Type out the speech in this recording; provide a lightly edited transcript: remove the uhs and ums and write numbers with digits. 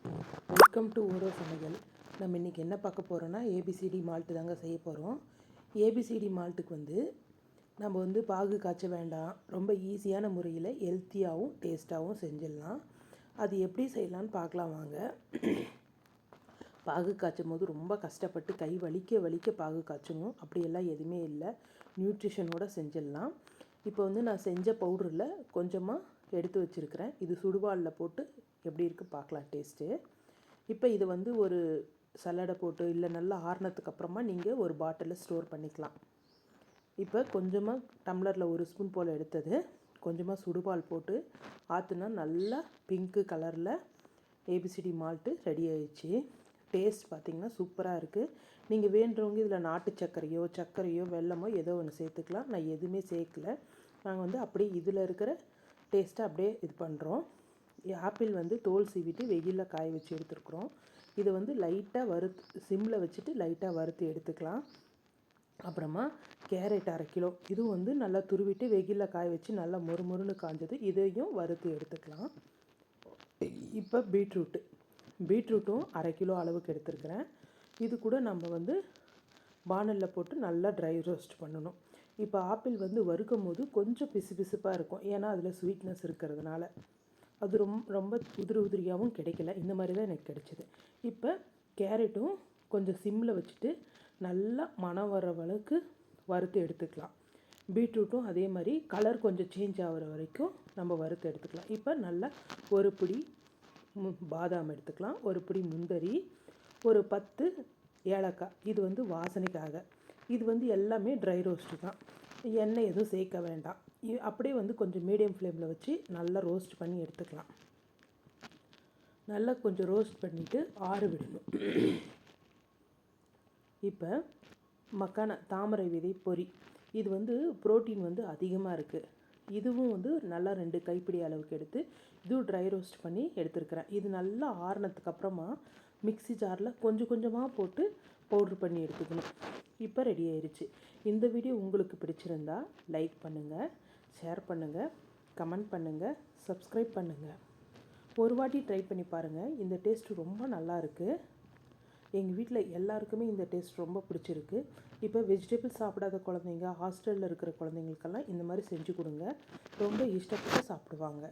Welcome to ஊரோ சமையல். நம்ம இன்றைக்கி என்ன பார்க்க போகிறோன்னா ஏபிசிடி மால்ட்டு தாங்க செய்ய போகிறோம். ஏபிசிடி மால்ட்டுக்கு நம்ம பாகு காய்ச்ச வேண்டாம், ரொம்ப ஈஸியான முறையில் ஹெல்த்தியாகவும் டேஸ்ட்டாகவும் செஞ்சிடலாம். அது எப்படி செய்யலான்னு பார்க்கலாம் வாங்க. பாகு காய்ச்சும் போது ரொம்ப கஷ்டப்பட்டு கை வலிக்க பாகு காய்ச்சணும் அப்படியெல்லாம் எதுவுமே இல்லை, நியூட்ரிஷனோடு செஞ்சிடலாம். இப்போ நான் செஞ்ச பவுடரில் கொஞ்சமாக எடுத்து வச்சுருக்கிறேன். இது சுடுபாலில் போட்டு எப்படி இருக்குது பார்க்கலாம் டேஸ்ட்டு. இப்போ இது ஒரு சல்லடை போட்டு இல்லை நல்லா ஆறுனதுக்கு அப்புறமா நீங்கள் ஒரு பாட்டிலில் ஸ்டோர் பண்ணிக்கலாம். இப்போ கொஞ்சமாக டம்ளரில் ஒரு ஸ்பூன் போல் எடுத்தது கொஞ்சமாக சுடுபால் போட்டு ஆற்றுனா நல்லா பிங்க்கு கலரில் ஏபிசிடி மால்ட்டு ரெடி ஆயிடுச்சு. டேஸ்ட் பார்த்திங்கன்னா சூப்பராக இருக்குது. நீங்கள் வேண்டுறவங்க இதில் நாட்டு சர்க்கரையோ வெல்லமோ ஏதோ ஒன்று சேர்த்துக்கலாம். நான் எதுவுமே சேர்க்கல. நாங்கள் அப்படியே இதில் இருக்கிற டேஸ்ட்டை அப்படியே இது பண்ணுறோம். ஆப்பிள் தோல் சீவிட்டு வெயிலில் காய வச்சு எடுத்துருக்குறோம். இதை லைட்டாக சிம்மில் வச்சுட்டு லைட்டாக வறுத்து எடுத்துக்கலாம். அப்புறமா கேரட் 1/2 கிலோ, இதுவும் நல்லா துருவிட்டு வெயிலில் காய வச்சு நல்லா மொறுமொறுன்னு காஞ்சது, இதையும் வறுத்து எடுத்துக்கலாம். இப்போ பீட்ரூட்டும் 1/2 கிலோ அளவுக்கு எடுத்துருக்கிறேன். இது கூட நம்ம பானலில் போட்டு நல்லா ட்ரை ரோஸ்ட் பண்ணணும். இப்போ ஆப்பிள் வறுக்கும் போது கொஞ்சம் பிசுப்பாக இருக்கும், ஏன்னா அதில் ஸ்வீட்னஸ் இருக்கிறதுனால. அது ரொம்ப உதிரியாகவும் கிடைக்கல, இந்த மாதிரி தான் எனக்கு கிடைச்சிது. இப்போ கேரட்டும் கொஞ்சம் சிம்மில் வச்சுட்டு நல்லா மணம் வர அளவுக்கு வறுத்து எடுத்துக்கலாம். பீட்ரூட்டும் அதே மாதிரி கலர் கொஞ்சம் சேஞ்ச் ஆகிற வரைக்கும் நம்ம வறுத்து எடுத்துக்கலாம். இப்போ நல்லா ஒரு பிடி பாதாம் எடுத்துக்கலாம், ஒரு பிடி முந்திரி, ஒரு 10 ஏலக்காய். இது வாசனைக்காக. இது எல்லாமே ட்ரை ரோஸ்ட்டு தான், எண்ணெய் எதுவும் சேர்க்க வேண்டாம். அப்படியே கொஞ்சம் மீடியம் ஃப்ளேமில் வச்சு நல்லா ரோஸ்ட் பண்ணி எடுத்துக்கலாம். நல்லா கொஞ்சம் ரோஸ்ட் பண்ணிவிட்டு ஆற விடணும். இப்போ தாமரை விதை பொரி, இது புரோட்டீன் அதிகமாக இருக்குது. இதுவும் நல்லா 2 கைப்பிடி அளவுக்கு எடுத்து இதுவும் ட்ரை ரோஸ்ட் பண்ணி எடுத்துருக்கிறேன். இது நல்லா ஆறுனதுக்கப்புறமா மிக்ஸி ஜாரில் கொஞ்சம் கொஞ்சமாக போட்டு பவுட்ரு பண்ணி எடுத்துக்கணும். இப்போ ரெடி ஆயிடுச்சு. இந்த வீடியோ உங்களுக்கு பிடிச்சிருந்தா லைக் பண்ணுங்கள், ஷேர் பண்ணுங்கள், கமெண்ட் பண்ணுங்கள், சப்ஸ்கிரைப் பண்ணுங்கள். ஒரு வாட்டி ட்ரை பண்ணி பாருங்கள். இந்த டேஸ்ட் ரொம்ப நல்லா இருக்குது. எங்கள் வீட்டில் எல்லாருக்குமே இந்த டேஸ்ட் ரொம்ப பிடிச்சிருக்கு. இப்போ வெஜிடபிள் சாப்பிடாத குழந்தைங்க, ஹாஸ்டலில் இருக்கிற குழந்தைங்களுக்கெல்லாம் இந்த மாதிரி செஞ்சு கொடுங்க, ரொம்ப இஷ்டப்பட்டு சாப்பிடுவாங்க.